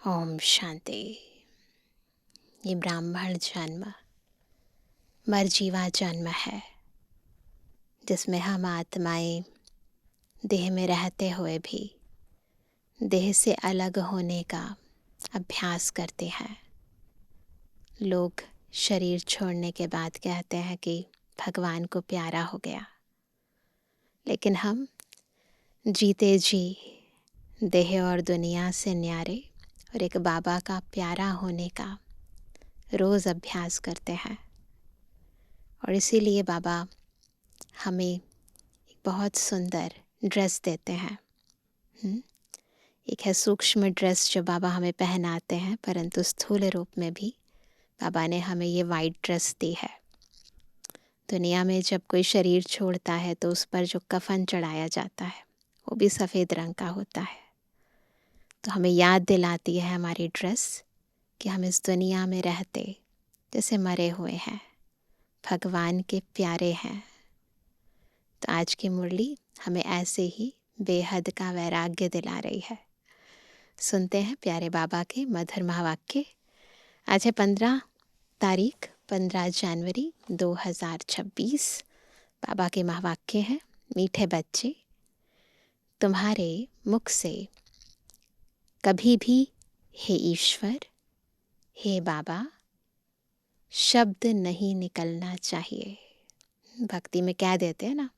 ओम शांति। ये ब्राह्मण जन्म मरजीवा जन्म है, जिसमें हम आत्माएं देह में रहते हुए भी देह से अलग होने का अभ्यास करते हैं। लोग शरीर छोड़ने के बाद कहते हैं कि भगवान को प्यारा हो गया, लेकिन हम जीते जी देह और दुनिया से न्यारे और एक बाबा का प्यारा होने का रोज़ अभ्यास करते हैं। और इसीलिए बाबा हमें एक बहुत सुंदर ड्रेस देते हैं। एक है सूक्ष्म ड्रेस जो बाबा हमें पहनाते हैं, परंतु स्थूल रूप में भी बाबा ने हमें ये वाइट ड्रेस दी है। दुनिया में जब कोई शरीर छोड़ता है तो उस पर जो कफन चढ़ाया जाता है वो भी सफ़ेद रंग का होता है। तो हमें याद दिलाती है हमारी ड्रेस कि हम इस दुनिया में रहते जैसे मरे हुए हैं, भगवान के प्यारे हैं। तो आज की मुरली हमें ऐसे ही बेहद का वैराग्य दिला रही है। सुनते हैं प्यारे बाबा के मधुर महावाक्य। आज है 15 जनवरी 2026। बाबा के महावाक्य हैं, मीठे बच्चे, तुम्हारे मुख से कभी भी हे ईश्वर, हे बाबा शब्द नहीं निकलना चाहिए। भक्ति में क्या देते हैं ना,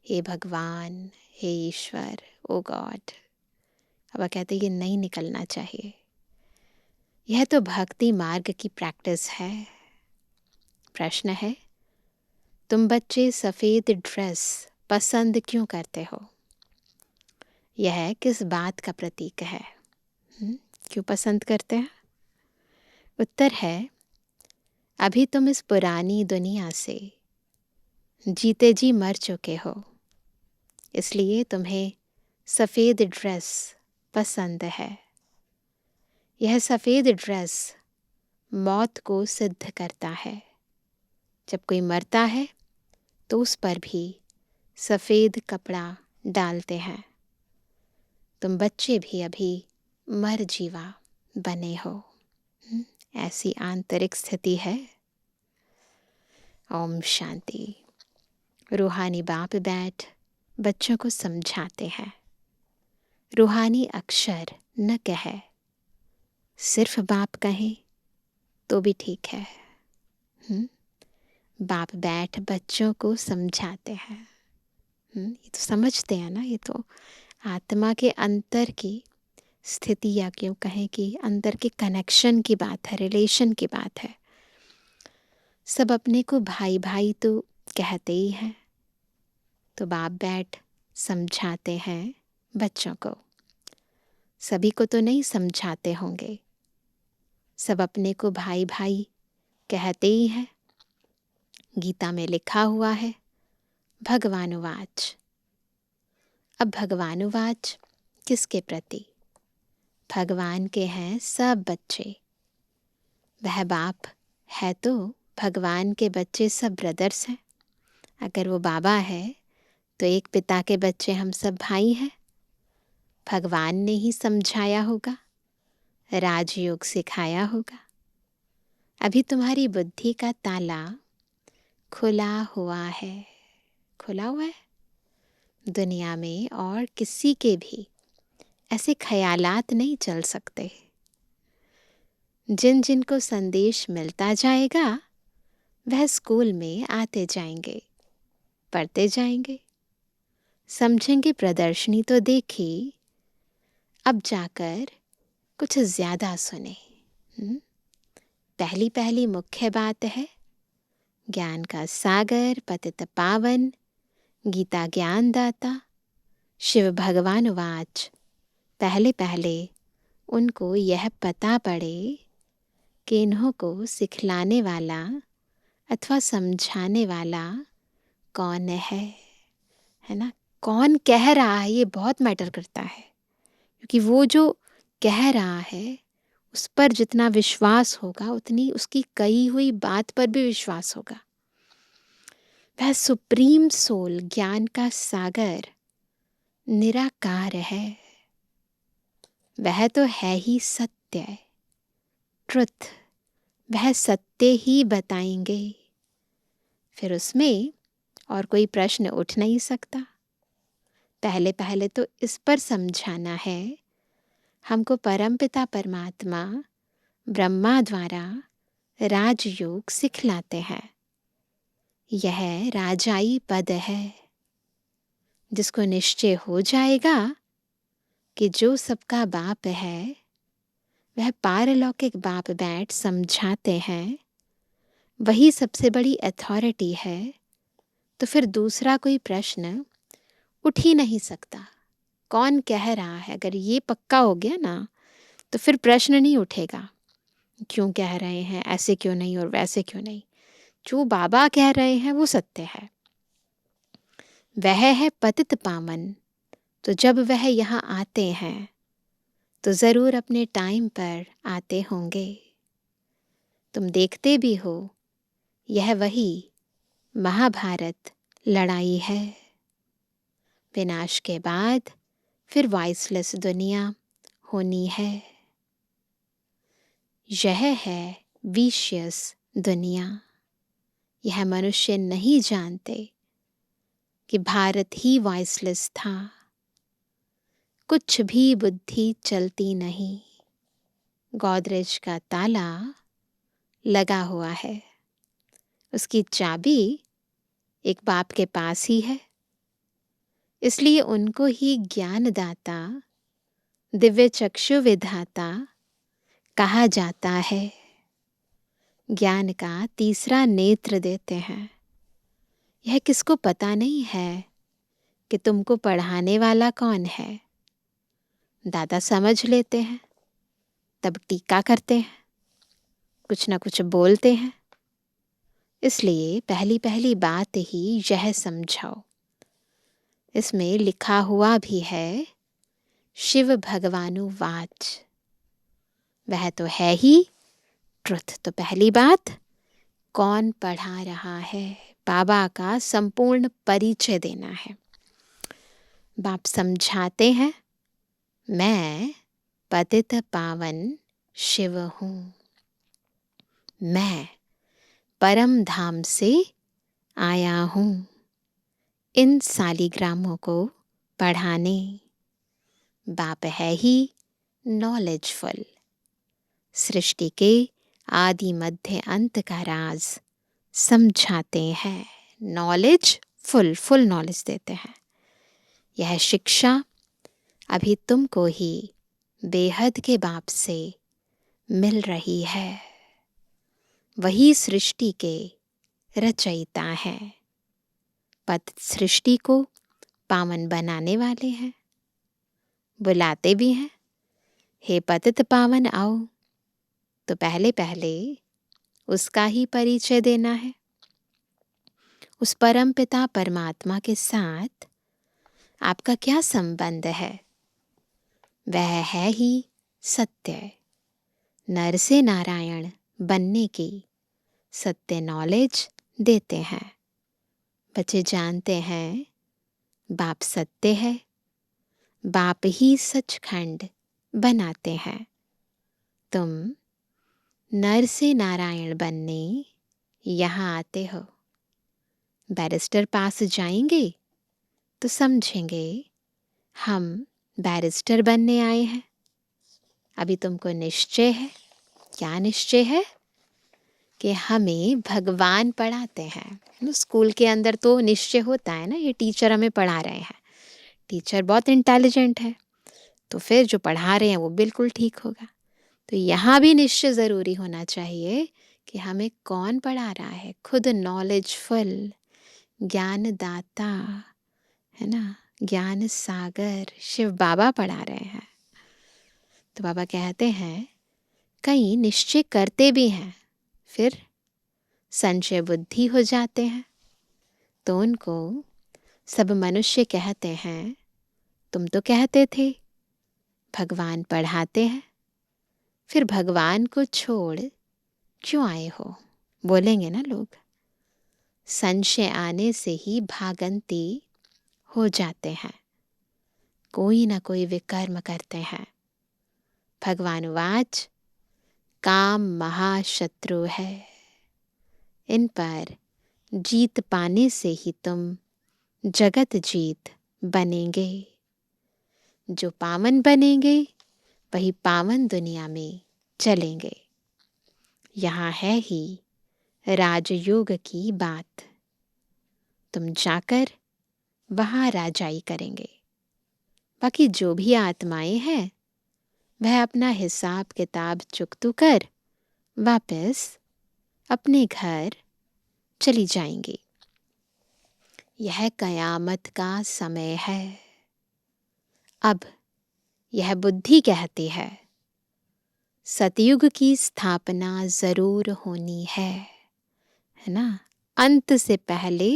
हे भगवान, हे ईश्वर, ओ गॉड। अब कहते ये नहीं निकलना चाहिए। यह तो भक्ति मार्ग की प्रैक्टिस है। प्रश्न है, तुम बच्चे सफ़ेद ड्रेस पसंद क्यों करते हो? यह किस बात का प्रतीक है? क्यों पसंद करते हैं? उत्तर है, अभी तुम इस पुरानी दुनिया से जीते जी मर चुके हो, इसलिए तुम्हें सफ़ेद ड्रेस पसंद है। यह सफ़ेद ड्रेस मौत को सिद्ध करता है। जब कोई मरता है तो उस पर भी सफ़ेद कपड़ा डालते हैं। तुम बच्चे भी अभी मर जीवा बने हो। ऐसी आंतरिक स्थिति है। ओम शांति। रूहानी बाप बैठ बच्चों को समझाते हैं। रूहानी अक्षर न कहे, सिर्फ बाप कहें तो भी ठीक है। बाप बैठ बच्चों को समझाते हैं। ये तो समझते हैं ना, ये तो आत्मा के अंतर की स्थिति, या क्यों कहें कि अंदर के कनेक्शन की बात है, रिलेशन की बात है। सब अपने को भाई भाई तो कहते ही हैं, तो बाप बैठ समझाते हैं बच्चों को। सभी को तो नहीं समझाते होंगे, सब अपने को भाई भाई कहते ही हैं। गीता में लिखा हुआ है भगवानुवाच। अब भगवानुवाच किसके प्रति? भगवान के हैं सब बच्चे। वह बाप है तो भगवान के बच्चे सब ब्रदर्स हैं। अगर वो बाबा है तो एक पिता के बच्चे हम सब भाई हैं। भगवान ने ही समझाया होगा, राजयोग सिखाया होगा। अभी तुम्हारी बुद्धि का ताला खुला हुआ है। खुला हुआ है। दुनिया में और किसी के भी ऐसे ख्यालात नहीं चल सकते। जिन जिन को संदेश मिलता जाएगा वह स्कूल में आते जाएंगे, पढ़ते जाएंगे, समझेंगे। प्रदर्शनी तो देखी, अब जाकर कुछ ज़्यादा सुने। पहली पहली मुख्य बात है ज्ञान का सागर पतित पावन गीता ज्ञान दाता शिव भगवान वाच। पहले पहले उनको यह पता पड़े कि इन्हों को सिखलाने वाला अथवा समझाने वाला कौन है ना। कौन कह रहा है ये बहुत मैटर करता है, क्योंकि वो जो कह रहा है उस पर जितना विश्वास होगा उतनी उसकी कही हुई बात पर भी विश्वास होगा। वह सुप्रीम सोल ज्ञान का सागर निराकार है। वह तो है ही सत्य। सत्य, ट्रुथ, वह सत्य ही बताएंगे। फिर उसमें और कोई प्रश्न उठ नहीं सकता। पहले पहले तो इस पर समझाना है हमको परमपिता परमात्मा ब्रह्मा द्वारा राजयोग सिखलाते हैं। यह राजाई पद है जिसको निश्चय हो जाएगा कि जो सबका बाप है वह पारलौकिक बाप बैठ समझाते हैं, वही सबसे बड़ी अथॉरिटी है, तो फिर दूसरा कोई प्रश्न उठ ही नहीं सकता। कौन कह रहा है, अगर ये पक्का हो गया ना तो फिर प्रश्न नहीं उठेगा। क्यों कह रहे हैं, ऐसे क्यों नहीं और वैसे क्यों नहीं। जो बाबा कह रहे हैं वो सत्य है, वह है पतित पावन। तो जब वह यहाँ आते हैं तो ज़रूर अपने टाइम पर आते होंगे। तुम देखते भी हो, यह वही महाभारत लड़ाई है। विनाश के बाद फिर वॉइसलेस दुनिया होनी है। यह है विशियस दुनिया। यह मनुष्य नहीं जानते कि भारत ही वॉइसलेस था। कुछ भी बुद्धि चलती नहीं। गोदरेज का ताला लगा हुआ है, उसकी चाबी एक बाप के पास ही है। इसलिए उनको ही ज्ञानदाता, दिव्य चक्षु विधाता कहा जाता है। ज्ञान का तीसरा नेत्र देते हैं। यह किसको पता नहीं है कि तुमको पढ़ाने वाला कौन है। दादा समझ लेते हैं, तब टीका करते हैं, कुछ ना कुछ बोलते हैं। इसलिए पहली पहली बात ही यह समझाओ। इसमें लिखा हुआ भी है शिव भगवानु वाच, वह तो है ही ट्रुथ। तो पहली बात, कौन पढ़ा रहा है, बाबा का संपूर्ण परिचय देना है। बाप समझाते हैं, मैं पतित पावन शिव हूँ। मैं परम धाम से आया हूँ इन सालिग्रामों को पढ़ाने। बाप है ही नॉलेजफुल। सृष्टि के आदि मध्य अंत का राज समझाते हैं। नॉलेज फुल नॉलेज देते हैं। यह शिक्षा अभी तुमको ही बेहद के बाप से मिल रही है। वही सृष्टि के रचयिता है, पतित सृष्टि को पावन बनाने वाले हैं। बुलाते भी हैं, हे पतित पावन आओ। तो पहले पहले उसका ही परिचय देना है। उस परम पिता परमात्मा के साथ आपका क्या संबंध है। वह है ही सत्य। नर से नारायण बनने की सत्य नॉलेज देते हैं। बच्चे जानते हैं बाप सत्य है, बाप ही सचखंड बनाते हैं। तुम नर से नारायण बनने यहाँ आते हो। बैरिस्टर पास जाएंगे तो समझेंगे हम बैरिस्टर बनने आए हैं। अभी तुमको निश्चय है, क्या निश्चय है कि हमें भगवान पढ़ाते हैं। स्कूल के अंदर तो निश्चय होता है ना, ये टीचर हमें पढ़ा रहे हैं, टीचर बहुत इंटेलिजेंट है तो फिर जो पढ़ा रहे हैं वो बिल्कुल ठीक होगा। तो यहाँ भी निश्चय ज़रूरी होना चाहिए कि हमें कौन पढ़ा रहा है। खुद नॉलेजफुल ज्ञानदाता है ना, ज्ञान सागर शिव बाबा पढ़ा रहे हैं। तो बाबा कहते हैं कई निश्चय करते भी हैं, फिर संशय बुद्धि हो जाते हैं, तो उनको सब मनुष्य कहते हैं तुम तो कहते थे भगवान पढ़ाते हैं, फिर भगवान को छोड़ क्यों आए हो। बोलेंगे ना लोग। संशय आने से ही भागंती हो जाते हैं, कोई ना कोई विकर्म करते हैं। भगवान वाच, काम महाशत्रु है। इन पर जीत पाने से ही तुम जगत जीत बनेंगे। जो पावन बनेंगे वही पावन दुनिया में चलेंगे। यहाँ है ही राजयोग की बात। तुम जाकर वहाँ राजाई करेंगे। बाकी जो भी आत्माएं हैं वह अपना हिसाब किताब चुकतू कर वापस अपने घर चली जाएंगी। यह कयामत का समय है। अब यह बुद्धि कहती है सतयुग की स्थापना जरूर होनी है ना। अंत से पहले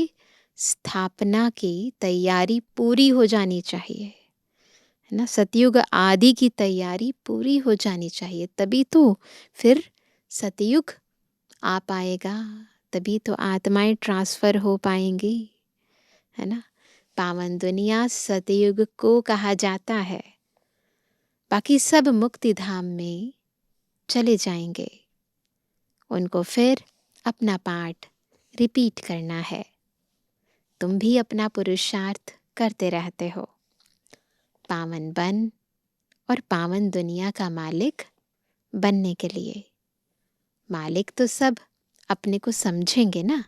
स्थापना की तैयारी पूरी हो जानी चाहिए, है ना। सतयुग आदि की तैयारी पूरी हो जानी चाहिए, तभी तो फिर सतयुग आ पाएगा, तभी तो आत्माएं ट्रांसफर हो पाएंगी, है ना। पावन दुनिया सतयुग को कहा जाता है। बाकी सब मुक्ति धाम में चले जाएंगे। उनको फिर अपना पाठ रिपीट करना है। तुम भी अपना पुरुषार्थ करते रहते हो पावन बन और पावन दुनिया का मालिक बनने के लिए। मालिक तो सब अपने को समझेंगे ना।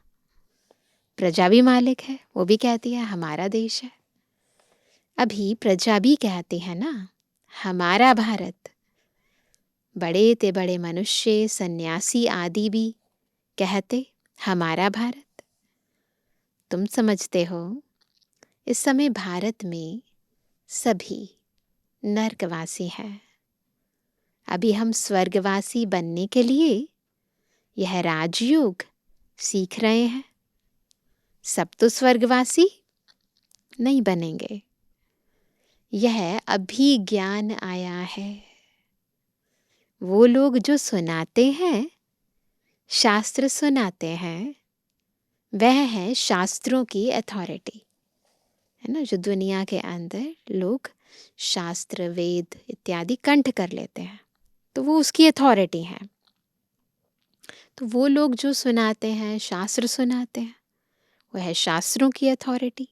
प्रजा भी मालिक है, वो भी कहती है हमारा देश है। अभी प्रजा भी कहती है ना हमारा भारत। बड़े ते बड़े मनुष्य, सन्यासी आदि भी कहते हमारा भारत। तुम समझते हो इस समय भारत में सभी नरकवासी हैं। अभी हम स्वर्गवासी बनने के लिए यह राजयोग सीख रहे हैं। सब तो स्वर्गवासी नहीं बनेंगे। यह अभी ज्ञान आया है। वो लोग जो सुनाते हैं, शास्त्र सुनाते हैं, वह है शास्त्रों की अथॉरिटी, है ना। जो दुनिया के अंदर लोग शास्त्र वेद इत्यादि कंठ कर लेते हैं तो वो उसकी अथॉरिटी है। तो वो लोग जो सुनाते हैं, शास्त्र सुनाते हैं, वह है शास्त्रों की अथॉरिटी।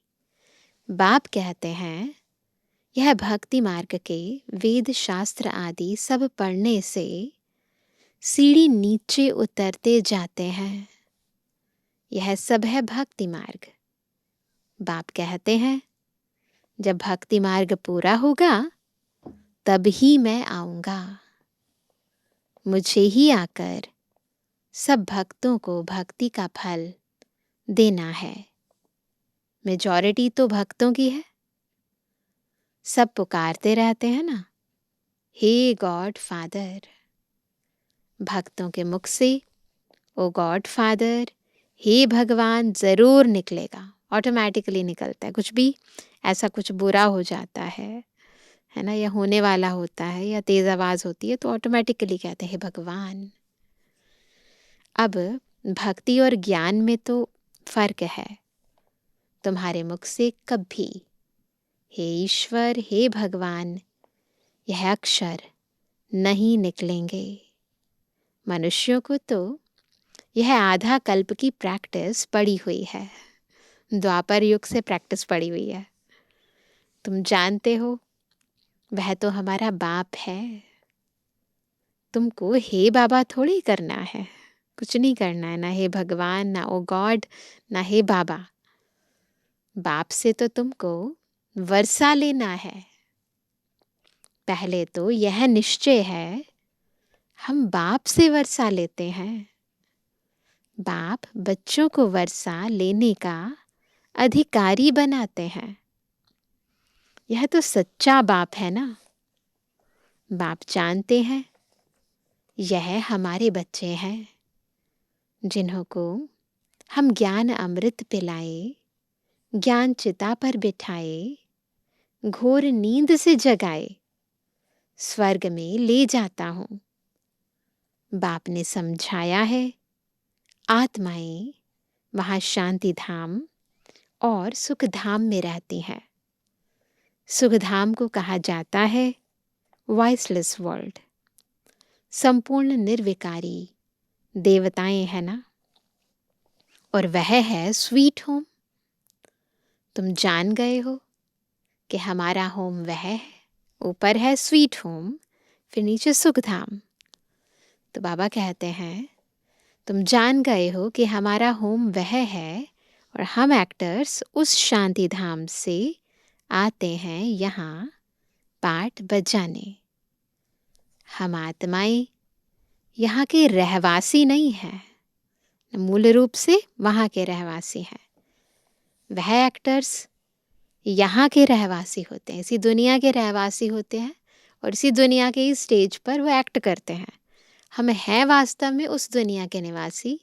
बाप कहते हैं यह भक्ति मार्ग के वेद शास्त्र आदि सब पढ़ने से सीढ़ी नीचे उतरते जाते हैं। यह सब है भक्ति मार्ग। बाप कहते हैं जब भक्ति मार्ग पूरा होगा तब ही मैं आऊंगा। मुझे ही आकर सब भक्तों को भक्ति का फल देना है। मेजॉरिटी तो भक्तों की है। सब पुकारते रहते हैं ना, हे गॉड फादर। भक्तों के मुख से ओ गॉड फादर, हे भगवान जरूर निकलेगा। ऑटोमेटिकली निकलता है। कुछ भी ऐसा कुछ बुरा हो जाता है ना, या होने वाला होता है, या तेज आवाज होती है, तो ऑटोमेटिकली कहते हैं हे भगवान। अब भक्ति और ज्ञान में तो फर्क है। तुम्हारे मुख से कभी हे ईश्वर, हे भगवान यह अक्षर नहीं निकलेंगे। मनुष्यों को तो यह आधा कल्प की प्रैक्टिस पड़ी हुई है। द्वापर युग से प्रैक्टिस पड़ी हुई है। तुम जानते हो वह तो हमारा बाप है। तुमको हे बाबा थोड़ी करना है, कुछ नहीं करना है। ना हे भगवान, ना ओ गॉड, ना हे बाबा। बाप से तो तुमको वर्षा लेना है। पहले तो यह निश्चय है हम बाप से वर्षा लेते हैं। बाप बच्चों को वर्षा लेने का अधिकारी बनाते हैं। यह तो सच्चा बाप है ना। बाप जानते हैं यह हमारे बच्चे हैं जिन्हों को हम ज्ञान अमृत पिलाए, ज्ञान चिता पर बिठाए, घोर नींद से जगाए, स्वर्ग में ले जाता हूं। बाप ने समझाया है आत्माएं वहां शांति धाम और सुख धाम में रहती हैं। सुख धाम को कहा जाता है वॉइसलेस वर्ल्ड, संपूर्ण निर्विकारी देवताएं हैं ना, और वह है स्वीट होम। तुम जान गए हो कि हमारा होम वह है। ऊपर है स्वीट होम, फिर नीचे सुखधाम। तो बाबा कहते हैं तुम जान गए हो कि हमारा होम वह है, और हम एक्टर्स उस शांति धाम से आते हैं यहाँ पाठ बजाने। हम आत्माएं यहाँ के रहवासी नहीं हैं, मूल रूप से वहाँ के रहवासी हैं। वह एक्टर्स यहाँ के रहवासी होते हैं, इसी दुनिया के रहवासी होते हैं, और इसी दुनिया के इस स्टेज पर वो एक्ट करते हैं। हम हैं वास्तव में उस दुनिया के निवासी,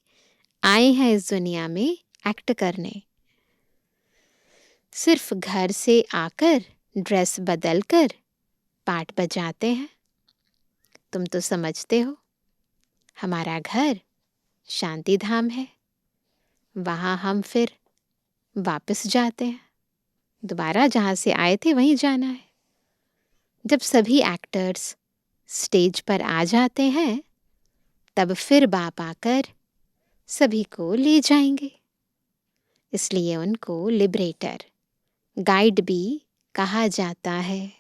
आए हैं इस दुनिया में एक्ट करने। सिर्फ घर से आकर ड्रेस बदल कर पाठ बजाते हैं। तुम तो समझते हो हमारा घर शांति धाम है, वहाँ हम फिर वापस जाते हैं, दोबारा जहाँ से आए थे वहीं जाना है। जब सभी एक्टर्स स्टेज पर आ जाते हैं तब फिर बाप आकर सभी को ले जाएंगे। इसलिए उनको लिबरेटर, गाइड भी कहा जाता है।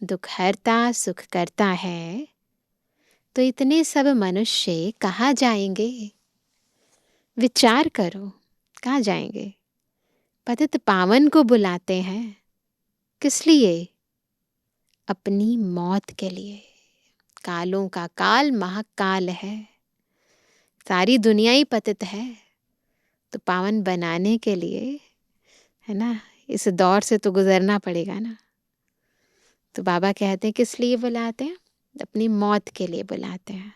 दुख हरता सुख करता है, तो इतने सब मनुष्य कहाँ जाएंगे? विचार करो, कहाँ जाएंगे? पतित पावन को बुलाते हैं, किस लिए? अपनी मौत के लिए। कालों का काल महाकाल है, सारी दुनिया ही पतित है, तो पावन बनाने के लिए, है ना, इस दौर से तो गुजरना पड़ेगा ना। तो बाबा कहते हैं किस लिए बुलाते हैं? अपनी मौत के लिए बुलाते हैं।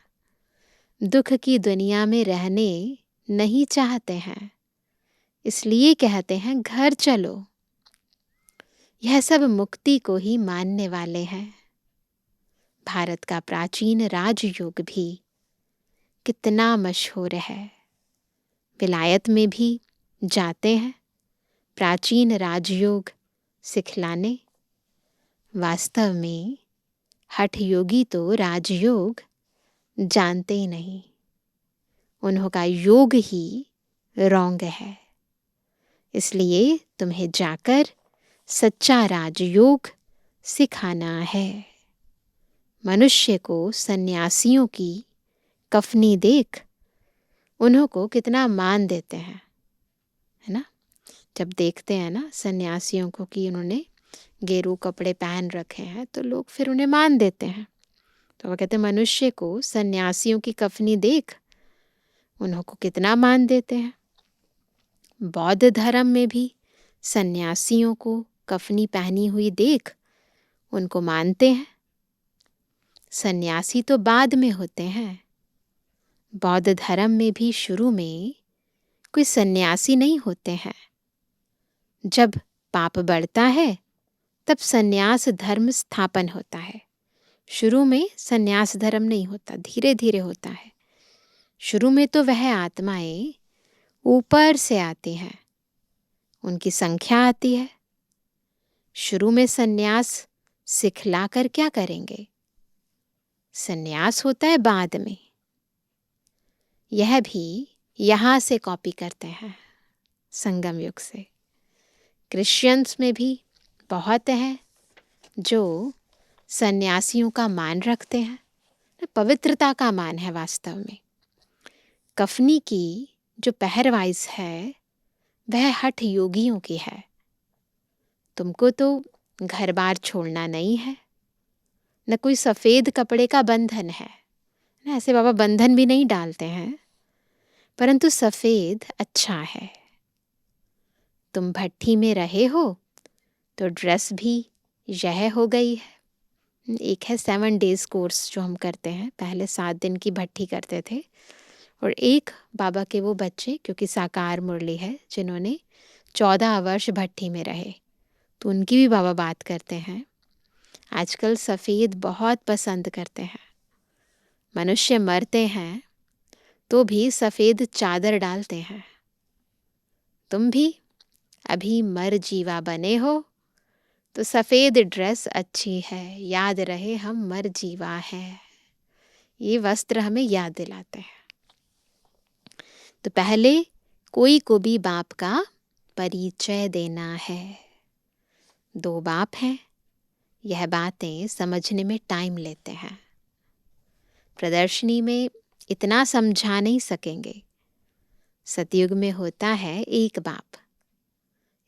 दुख की दुनिया में रहने नहीं चाहते हैं, इसलिए कहते हैं घर चलो। यह सब मुक्ति को ही मानने वाले हैं। भारत का प्राचीन राजयोग भी कितना मशहूर है। विलायत में भी जाते हैं प्राचीन राजयोग सिखलाने। वास्तव में हठ योगी तो राजयोग जानते ही नहीं, उन्हों योग ही रॉन्ग है। इसलिए तुम्हें जाकर सच्चा राजयोग सिखाना है। मनुष्य को सन्यासियों की कफनी देख उन्हों को कितना मान देते हैं, है ना। जब देखते हैं ना सन्यासियों को कि उन्होंने गेरू कपड़े पहन रखे हैं, तो लोग फिर उन्हें मान देते हैं। तो वो कहते हैं मनुष्य को सन्यासियों की कफनी देख उन्हों को कितना मान देते हैं। बौद्ध धर्म में भी सन्यासियों को कफनी पहनी हुई देख उनको मानते हैं। सन्यासी तो बाद में होते हैं। बौद्ध धर्म में भी शुरू में कोई सन्यासी नहीं होते हैं। जब पाप बढ़ता है तब सन्यास धर्म स्थापन होता है। शुरू में सन्यास धर्म नहीं होता, धीरे धीरे होता है। शुरू में तो वह आत्माएं ऊपर से आती हैं, उनकी संख्या आती है। शुरू में सन्यास सिखलाकर क्या करेंगे? सन्यास होता है बाद में। यह भी यहाँ से कॉपी करते हैं, संगम युग से। क्रिश्चियंस में भी बहुत हैं जो सन्यासियों का मान रखते हैं, पवित्रता का मान है वास्तव में। कफनी की जो पहरवाइज है वह हठ योगियों की है। तुमको तो घर बार छोड़ना नहीं है, न कोई सफ़ेद कपड़े का बंधन है ना। ऐसे बाबा बंधन भी नहीं डालते हैं, परंतु सफ़ेद अच्छा है। तुम भट्ठी में रहे हो तो ड्रेस भी यह हो गई है। एक है 7 डेज़ कोर्स जो हम करते हैं, पहले 7 दिन की भट्ठी करते थे। और एक बाबा के वो बच्चे, क्योंकि साकार मुरली है, जिन्होंने 14 वर्ष भट्ठी में रहे, तो उनकी भी बाबा बात करते हैं। आजकल सफ़ेद बहुत पसंद करते हैं। मनुष्य मरते हैं तो भी सफ़ेद चादर डालते हैं। तुम भी अभी मर जीवा बने हो तो सफ़ेद ड्रेस अच्छी है, याद रहे हम मर जीवा हैं। ये वस्त्र हमें याद दिलाते हैं। तो पहले कोई को भी बाप का परिचय देना है। 2 बाप हैं, यह बातें समझने में टाइम लेते हैं। प्रदर्शनी में इतना समझा नहीं सकेंगे। सतयुग में होता है 1 बाप।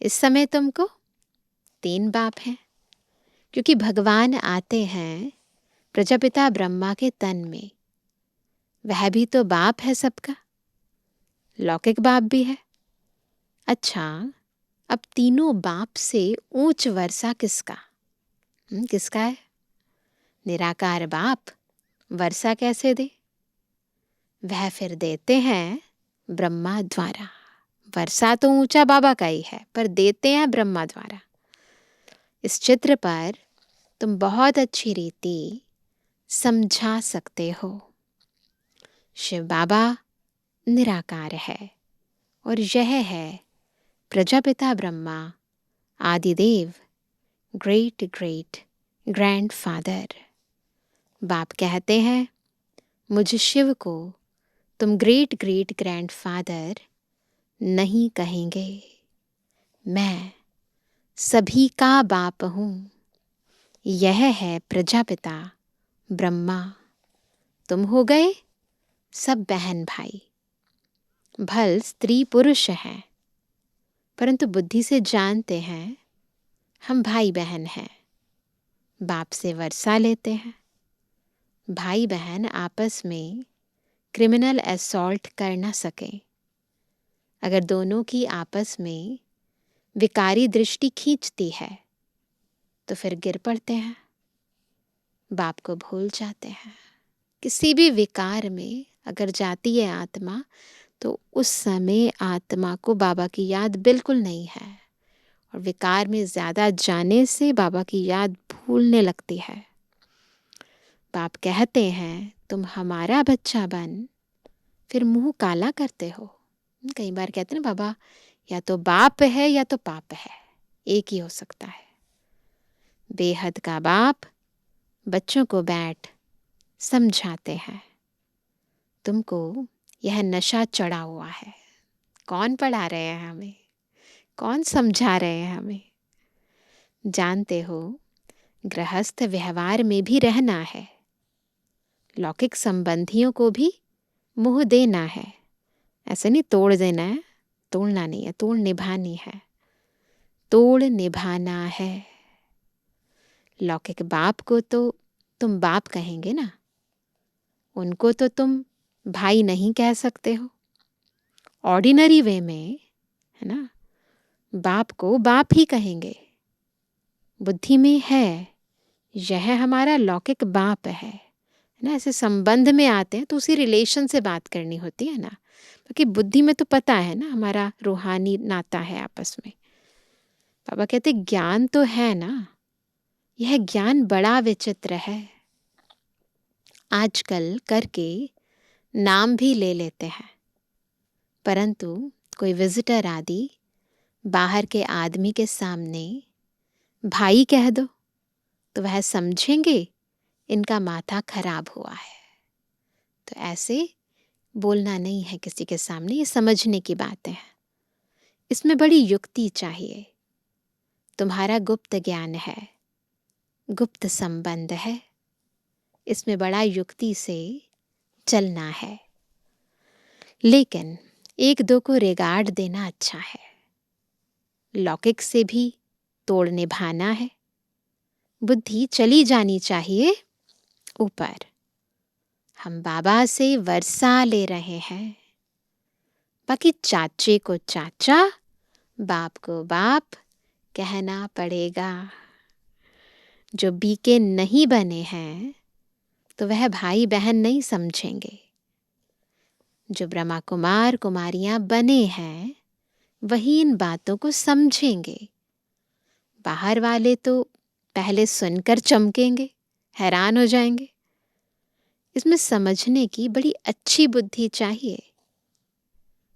इस समय तुमको 3 बाप हैं, क्योंकि भगवान आते हैं प्रजापिता ब्रह्मा के तन में। वह भी तो बाप है सबका, लौकिक बाप भी है। अच्छा, अब तीनों बाप से ऊंच वर्षा किसका? किसका है? निराकार बाप वर्षा कैसे दे? वह फिर देते हैं ब्रह्मा द्वारा। वर्षा तो ऊंचा बाबा का ही है, पर देते हैं ब्रह्मा द्वारा। इस चित्र पर तुम बहुत अच्छी रीति समझा सकते हो। शिव बाबा निराकार है और यह है Prajapita Brahma Adidev, great great grandfather. बाप कहते हैं मुझ शिव को तुम ग्रेट ग्रेट ग्रैंडफादर नहीं कहेंगे, मैं सभी का बाप हूँ। यह है प्रजापिता ब्रह्मा। तुम हो गए सब बहन भाई। भल स्त्री पुरुष हैं, परंतु बुद्धि से जानते हैं हम भाई बहन हैं। बाप से वर्षा लेते हैं। भाई बहन आपस में क्रिमिनल असॉल्ट कर न सकें। अगर दोनों की आपस में विकारी दृष्टि खींचती है तो फिर गिर पड़ते हैं, बाप को भूल जाते हैं। किसी भी विकार में अगर जाती है आत्मा तो उस समय आत्मा को बाबा की याद बिल्कुल नहीं है, और विकार में ज़्यादा जाने से बाबा की याद भूलने लगती है। बाप कहते हैं तुम हमारा बच्चा बन, फिर मुंह काला करते हो। कई बार कहते हैं ना बाबा या तो बाप है या तो पाप है, एक ही हो सकता है। बेहद का बाप बच्चों को बैठ समझाते हैं तुमको यह नशा चढ़ा हुआ है। कौन पढ़ा रहे हैं हमें? कौन समझा रहे हैं हमें? जानते हो गृहस्थ व्यवहार में भी रहना है, लौकिक संबंधियों को भी मुंह देना है। ऐसे नहीं तोड़ देना है, तोड़ना नहीं है, तोड़ निभानी है। तोड़ निभाना है। लौकिक बाप को तो तुम बाप कहेंगे ना, उनको तो तुम भाई नहीं कह सकते हो। ऑर्डिनरी वे में है ना, बाप को बाप ही कहेंगे। बुद्धि में है यह हमारा लौकिक बाप है ना। ऐसे संबंध में आते हैं तो उसी रिलेशन से बात करनी होती है ना, क्योंकि बुद्धि में तो पता है ना हमारा रूहानी नाता है आपस में। बाबा कहते ज्ञान तो है ना, यह ज्ञान बड़ा विचित्र है। आजकल करके नाम भी ले लेते हैं, परंतु कोई विजिटर आदि बाहर के आदमी के सामने भाई कह दो तो वह समझेंगे इनका माथा खराब हुआ है। तो ऐसे बोलना नहीं है किसी के सामने, ये समझने की बातें हैं। इसमें बड़ी युक्ति चाहिए। तुम्हारा गुप्त ज्ञान है, गुप्त संबंध है, इसमें बड़ा युक्ति से चलना है। लेकिन 1-2 को रिगार्ड देना अच्छा है। लौकिक से भी तोड़ निभाना है। बुद्धि चली जानी चाहिए ऊपर। हम बाबा से वर्षा ले रहे हैं, बाकी चाचे को चाचा, बाप को बाप कहना पड़ेगा। जो बीके नहीं बने हैं तो वह भाई बहन नहीं समझेंगे। जो ब्रह्मा कुमार कुमारियां बने हैं वही इन बातों को समझेंगे। बाहर वाले तो पहले सुनकर चमकेंगे, हैरान हो जाएंगे। इसमें समझने की बड़ी अच्छी बुद्धि चाहिए।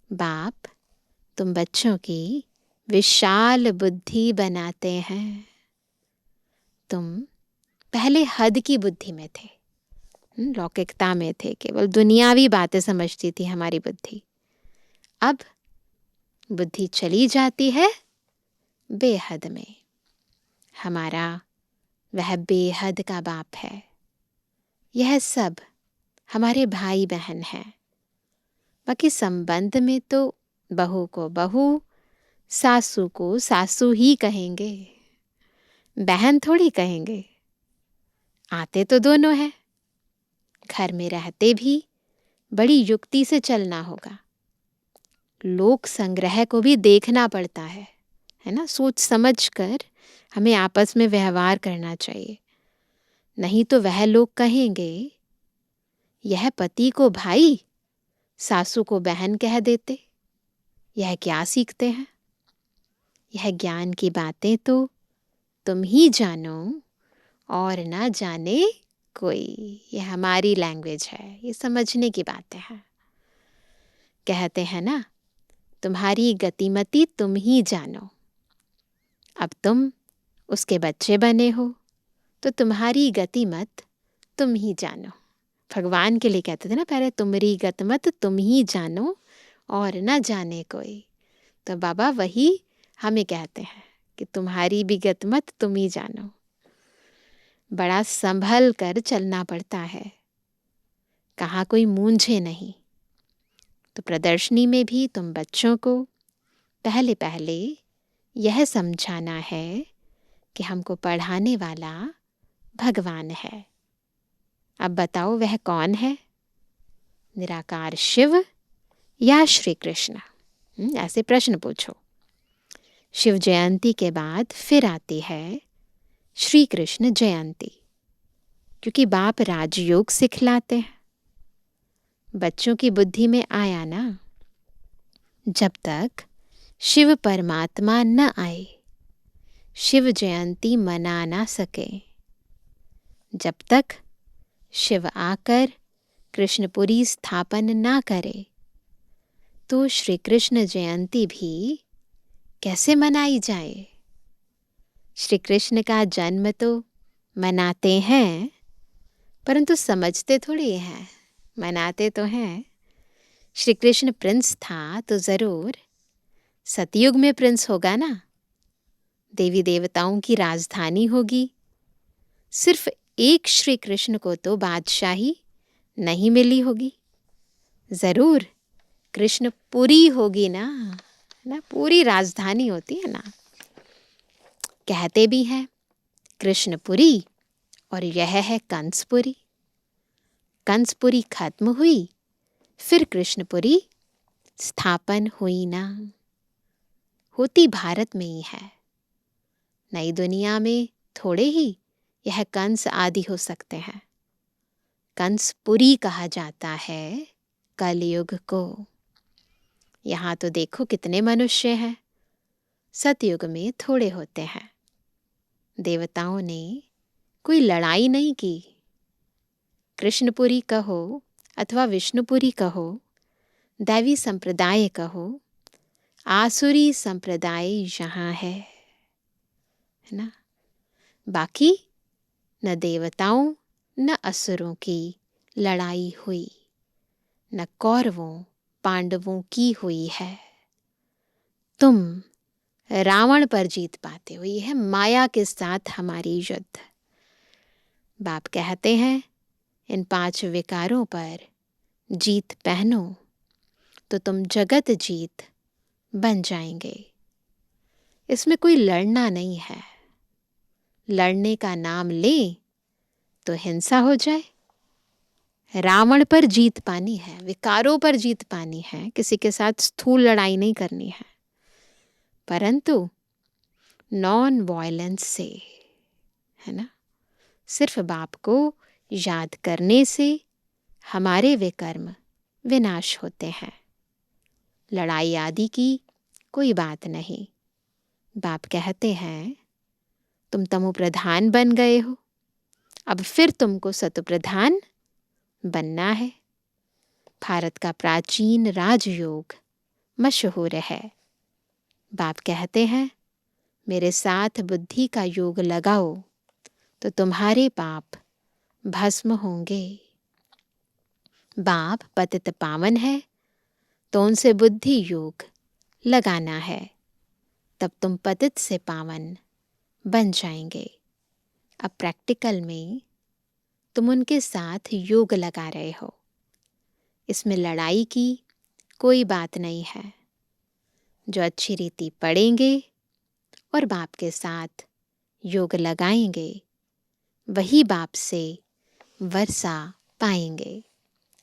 बाप तुम बच्चों की विशाल बुद्धि बनाते हैं। तुम पहले हद की बुद्धि में थे लौकिकता में थे, केवल दुनियावी बातें समझती थी हमारी बुद्धि। अब बुद्धि चली जाती है बेहद में। हमारा वह बेहद का बाप है। यह सब हमारे भाई बहन हैं। बाकी संबंध में तो बहू को बहू, सासू को सासू ही कहेंगे, बहन थोड़ी कहेंगे। आते तो दोनों हैं। घर में रहते भी बड़ी युक्ति से चलना होगा। लोक संग्रह को भी देखना पड़ता है ना। सोच समझ कर हमें आपस में व्यवहार करना चाहिए। नहीं तो वह लोग कहेंगे यह पति को भाई, सासू को बहन कह देते, यह क्या सीखते हैं। यह ज्ञान की बातें तो तुम ही जानो और ना जाने कोई। यह हमारी लैंग्वेज है, ये समझने की बातें हैं। कहते हैं ना, तुम्हारी गतिमति तुम ही जानो। अब तुम उसके बच्चे बने हो तो तुम्हारी गतिमत तुम ही जानो। भगवान के लिए कहते थे ना पहले, तुम्हारी गतिमत तुम ही जानो और ना जाने कोई। तो बाबा वही हमें कहते हैं कि तुम्हारी भी गतिमत तुम ही जानो। बड़ा संभल कर चलना पड़ता है, कहाँ कोई मूंझे नहीं। तो प्रदर्शनी में भी तुम बच्चों को पहले पहले यह समझाना है कि हमको पढ़ाने वाला भगवान है। अब बताओ वह कौन है, निराकार शिव या श्री कृष्ण? ऐसे प्रश्न पूछो। शिव जयंती के बाद फिर आती है श्री कृष्ण जयंती, क्योंकि बाप राजयोग सिखलाते हैं। बच्चों की बुद्धि में आया ना, जब तक शिव परमात्मा न आए शिव जयंती मना ना सके, जब तक शिव आकर कृष्णपुरी स्थापन ना करे तो श्री कृष्ण जयंती भी कैसे मनाई जाए। श्री कृष्ण का जन्म तो मनाते हैं, परंतु समझते थोड़ी हैं। मनाते तो हैं। श्री कृष्ण प्रिंस था तो जरूर सतयुग में प्रिंस होगा ना। देवी देवताओं की राजधानी होगी। सिर्फ एक श्री कृष्ण को तो बादशाही नहीं मिली होगी। जरूर कृष्णपुरी होगी ना, पूरी राजधानी होती है ना। कहते भी हैं कृष्णपुरी और यह है कंसपुरी। कंसपुरी खत्म हुई, फिर कृष्णपुरी स्थापन हुई ना। होती भारत में ही है। नई दुनिया में थोड़े ही यह कंस आदि हो सकते हैं। कंसपुरी कहा जाता है कलयुग को। यहाँ तो देखो कितने मनुष्य हैं। सतयुग में थोड़े होते हैं। देवताओं ने कोई लड़ाई नहीं की। कृष्णपुरी कहो अथवा विष्णुपुरी कहो, दैवी संप्रदाय कहो, आसुरी संप्रदाय यहाँ है ना। बाकी न देवताओं न असुरों की लड़ाई हुई, न कौरवों पांडवों की हुई है। तुम रावण पर जीत पाते हो, यह है माया के साथ हमारी युद्ध। बाप कहते हैं इन 5 विकारों पर जीत पहनो तो तुम जगत जीत बन जाएंगे। इसमें कोई लड़ना नहीं है। लड़ने का नाम ले तो हिंसा हो जाए। रावण पर जीत पानी है, विकारों पर जीत पानी है, किसी के साथ स्थूल लड़ाई नहीं करनी है, परंतु नॉन वायलेंस से, है ना। सिर्फ बाप को याद करने से हमारे विकर्म विनाश होते हैं। लड़ाई आदि की कोई बात नहीं। बाप कहते हैं तुम तमो प्रधान बन गए हो, अब फिर तुमको सतो प्रधान बनना है। भारत का प्राचीन राजयोग मशहूर है। बाप कहते हैं मेरे साथ बुद्धि का योग लगाओ तो तुम्हारे पाप भस्म होंगे। बाप पतित पावन है तो उनसे बुद्धि योग लगाना है, तब तुम पतित से पावन बन जाएंगे। अब प्रैक्टिकल में तुम उनके साथ योग लगा रहे हो। इसमें लड़ाई की कोई बात नहीं है। जो अच्छी रीति पढ़ेंगे और बाप के साथ योग लगाएंगे वही बाप से वर्षा पाएंगे।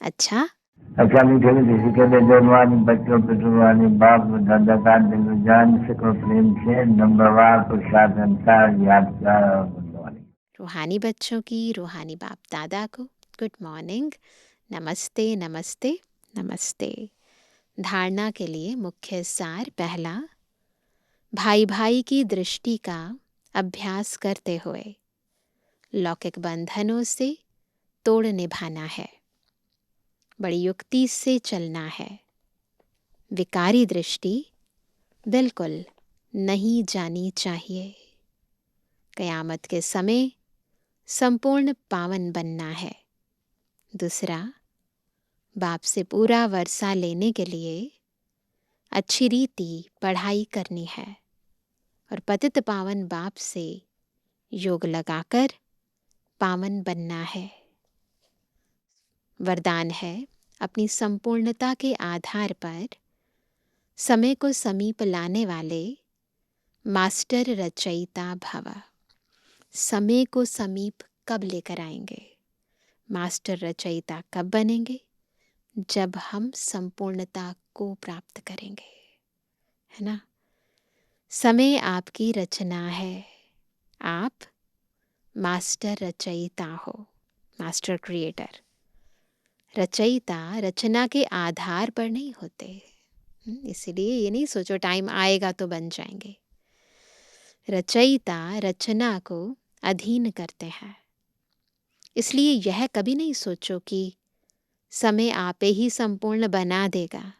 अच्छा मीठे मीठे सिकंदर जवानी बच्चों पे जुबानी बाप दादा का दिल जान सको प्रेम से नंबरवार प्रसाद अंसार यादगार और गुणवानी। रूहानी बच्चों की रूहानी बाप दादा को गुड मॉर्निंग, नमस्ते नमस्ते नमस्ते। धारणा के लिए मुख्य सार पहला, भाई भाई की दृष्टि का अभ्यास करते हुए लौकिक बंधनों से तोड़ निभाना है। बड़ी युक्ति से चलना है। विकारी दृष्टि बिल्कुल नहीं जानी चाहिए। कयामत के समय संपूर्ण पावन बनना है। दूसरा, बाप से पूरा वर्षा लेने के लिए अच्छी रीति पढ़ाई करनी है और पतित पावन बाप से योग लगाकर पावन बनना है। वरदान है, अपनी संपूर्णता के आधार पर समय को समीप लाने वाले मास्टर रचयिता भव। समय को समीप कब लेकर आएंगे? मास्टर रचयिता कब बनेंगे? जब हम संपूर्णता को प्राप्त करेंगे, है ना। समय आपकी रचना है। आप मास्टर रचयिता हो, मास्टर क्रिएटर। रचयिता रचना के आधार पर नहीं होते। इसलिए ये नहीं सोचो टाइम आएगा तो बन जाएंगे। रचयिता रचना को अधीन करते हैं। इसलिए यह कभी नहीं सोचो कि समय आपे ही संपूर्ण बना देगा।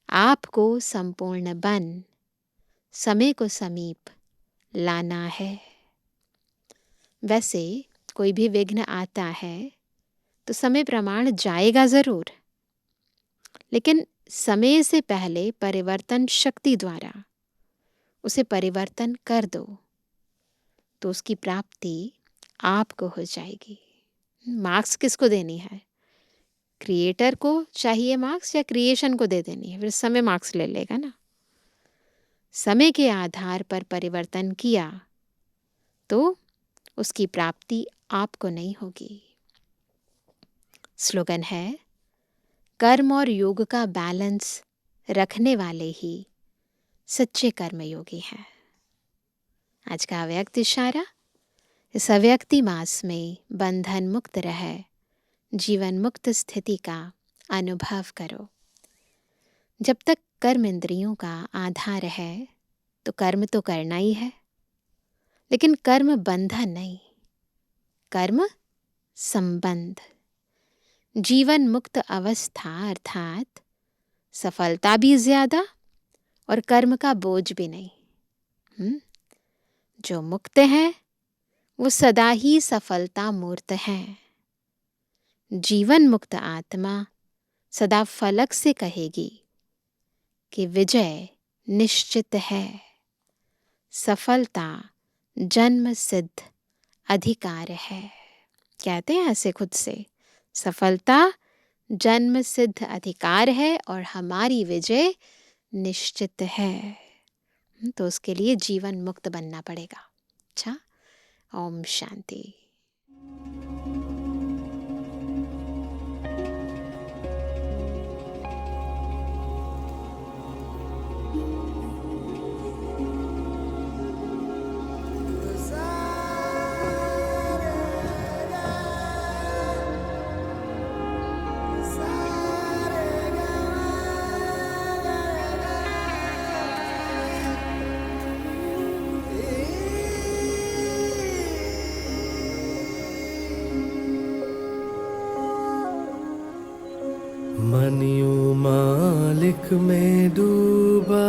आपको संपूर्ण बन समय को समीप लाना है। वैसे कोई भी विघ्न आता है तो समय प्रमाण जाएगा जरूर, लेकिन समय से पहले परिवर्तन शक्ति द्वारा उसे परिवर्तन कर दो तो उसकी प्राप्ति आपको हो जाएगी। मार्क्स किसको देनी है? क्रिएटर को चाहिए मार्क्स या क्रिएशन को दे देनी है? फिर समय मार्क्स ले लेगा ना। समय के आधार पर परिवर्तन किया तो उसकी प्राप्ति आपको नहीं होगी। स्लोगन है, कर्म और योग का बैलेंस रखने वाले ही सच्चे कर्मयोगी हैं। आज का अव्यक्त इशारा, इस अव्यक्ति मास में बंधन मुक्त रहे जीवन मुक्त स्थिति का अनुभव करो। जब तक कर्म इंद्रियों का आधार है तो कर्म तो करना ही है, लेकिन कर्म बंधन नहीं, कर्म संबंध। जीवन मुक्त अवस्था अर्थात सफलता भी ज्यादा और कर्म का बोझ भी नहीं। जो मुक्त हैं वो सदा ही सफलता मूर्त हैं। जीवन मुक्त आत्मा सदा फलक से कहेगी कि विजय निश्चित है। सफलता जन्म सिद्ध अधिकार है। कहते हैं ऐसे खुद से, सफलता जन्म सिद्ध अधिकार है और हमारी विजय निश्चित है। तो उसके लिए जीवन मुक्त बनना पड़ेगा। अच्छा, ओम शांति। मनियो मालिक में डूबा,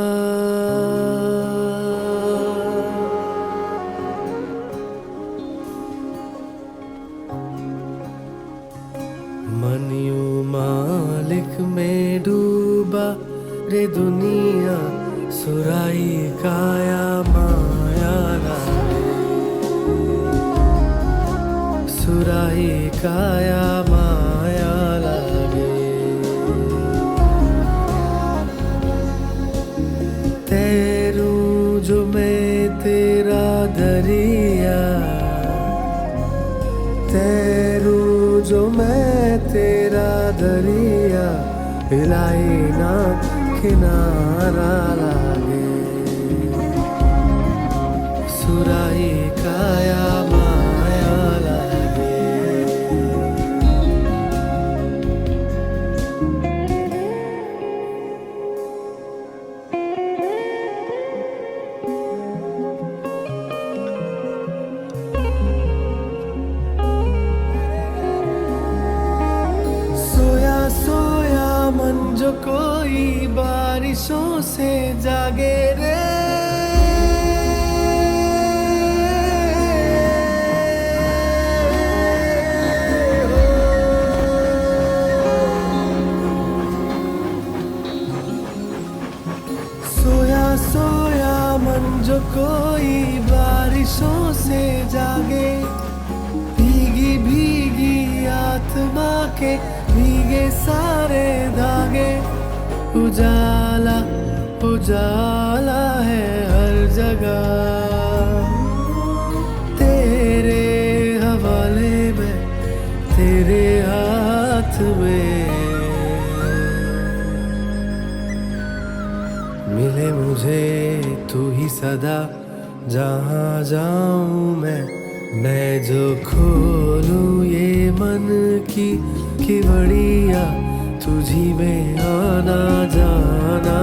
मन यूं मालिक में डूबा रे दुनिया सुराई काया माया लागे, सुराई काया माया लागे। तैरूं जो मैं तेरा दरिया, तैरूं जो मैं तेरा दरिया, हिलाई ना किनारा लागे, सुराई काया माया लागे। सोया सोया मन जो कोई बारिशों से जागे रे, सोया सोया मन जो कोई बारिशों से जागे, भीगी भीगी आत्मा के भीगे सारे धागे, उजाला उजाला है हर जगह, तेरे हवाले में तेरे हाथ में। मिले मुझे तू ही सदा जहाँ जाऊं मैं जो खोलूं ये मन की बड़िया, तुझी में आना जाना